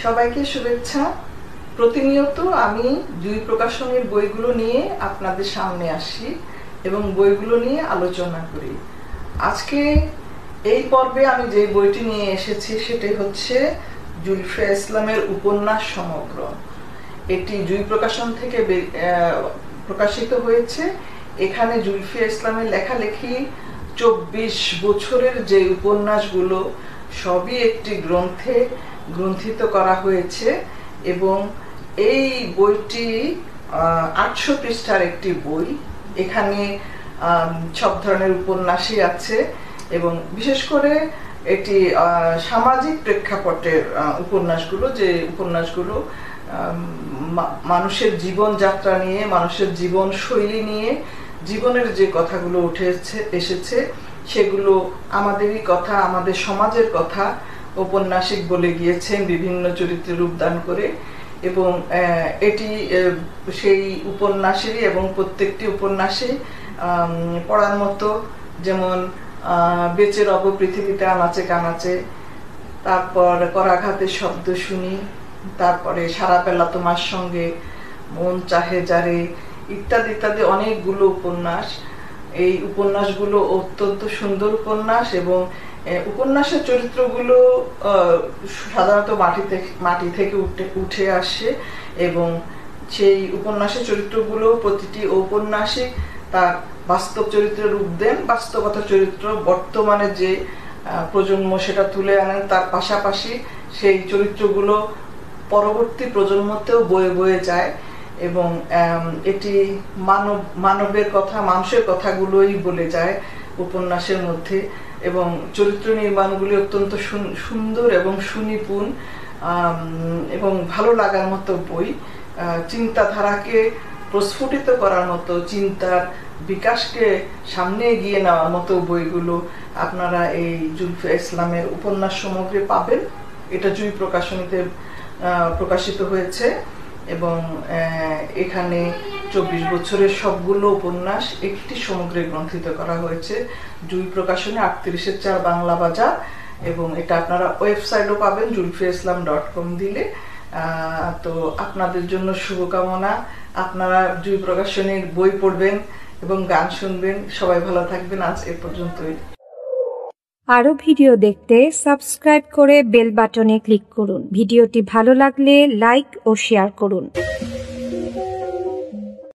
সবাইকে শুভেচ্ছা। প্রতিনিয়ত আমি জুঁই প্রকাশনের বইগুলো নিয়ে আপনাদের সামনে আসি এবং বইগুলো নিয়ে আলোচনা করি। আজকে এই পর্বে আমি যে বইটি নিয়ে এসেছি সেটাই হচ্ছে জুলফিয়া ইসলামের উপন্যাস সমগ্র। এটি জুঁই প্রকাশন থেকে প্রকাশিত হয়েছে। এখানে জুলফিয়া ইসলামের লেখালেখি 24 বছরের যে উপন্যাসগুলো সবই একটি গ্রন্থে গ্রন্থিত করা হয়েছে এবং এই বইটি 800 পৃষ্ঠার একটি বই। এখানে সব ধরনের উপন্যাসই আছে এবং বিশেষ করে এটি সামাজিক প্রেক্ষাপটের উপন্যাসগুলো, যে উপন্যাসগুলো মানুষের জীবনযাত্রা নিয়ে, মানুষের জীবন শৈলী নিয়ে, জীবনের যে কথাগুলো উঠে এসেছে সেগুলো আমাদেরই কথা, আমাদের সমাজের কথা ঔপন্যাসিক বলে গিয়েছেন বিভিন্ন চরিত্রে রূপদান করে। এবং এটি সেই উপন্যাসেরই এবং প্রত্যেকটি উপন্যাসে পড়ার মতো, যেমন বেঁচে রব পৃথিবীতে আনাচে কানাচে, তারপর করাঘাতের শব্দ শুনি, তারপরে সারা বেলা তোমার সঙ্গে, মন চাহে যারে, ইত্যাদি ইত্যাদি অনেকগুলো উপন্যাস। এই উপন্যাসগুলো অত্যন্ত সুন্দর উপন্যাস এবং উপন্যাসের চরিত্রগুলো সাধারণত মাটি থেকে উঠে আসে এবং সেই উপন্যাসের চরিত্রগুলো প্রতিটি ঔপন্যাসিক তার বাস্তব চরিত্রের রূপ দেন, বাস্তবতা চরিত্র বর্তমানে যে প্রজন্ম সেটা তুলে আনেন, তার পাশাপাশি সেই চরিত্রগুলো পরবর্তী প্রজন্মতেও বয়ে বয়ে যায় এবং এটি মানবের কথা, মানুষের কথাগুলোই বলে যায় উপন্যাসের মধ্যে। এবং চরিত্র নির্মাণগুলি অত্যন্ত সুন্দর এবং সুনিপুণ এবং ভালো লাগার মতো বই। চিন্তাধারাকে প্রস্ফুটিত করার মতো, চিন্তার বিকাশকে সামনে এগিয়ে নেওয়ার মতো বইগুলো আপনারা এই জুলফিয়া ইসলামের উপন্যাস সমগ্রে পাবেন। এটা জুঁই প্রকাশনীতে প্রকাশিত হয়েছে এবং এখানে 24 বছরের সবগুলো উপন্যাস একটি সমগ্রে গ্রন্থিত করা হয়েছে। জুঁই প্রকাশনী 38-4 বাংলা বাজার এবং এটা আপনারা ওয়েবসাইটও পাবেন julfiaislam.com দিলে। তো আপনাদের জন্য শুভকামনা। আপনারা জুঁই প্রকাশনীর বই পড়বেন এবং গান শুনবেন। সবাই ভালো থাকবেন। আজ এ পর্যন্তই। আরো ভিডিও দেখতে সাবস্ক্রাইব করে বেল বাটনে ক্লিক করুন। ভিডিওটি ভালো লাগলে লাইক ও শেয়ার করুন।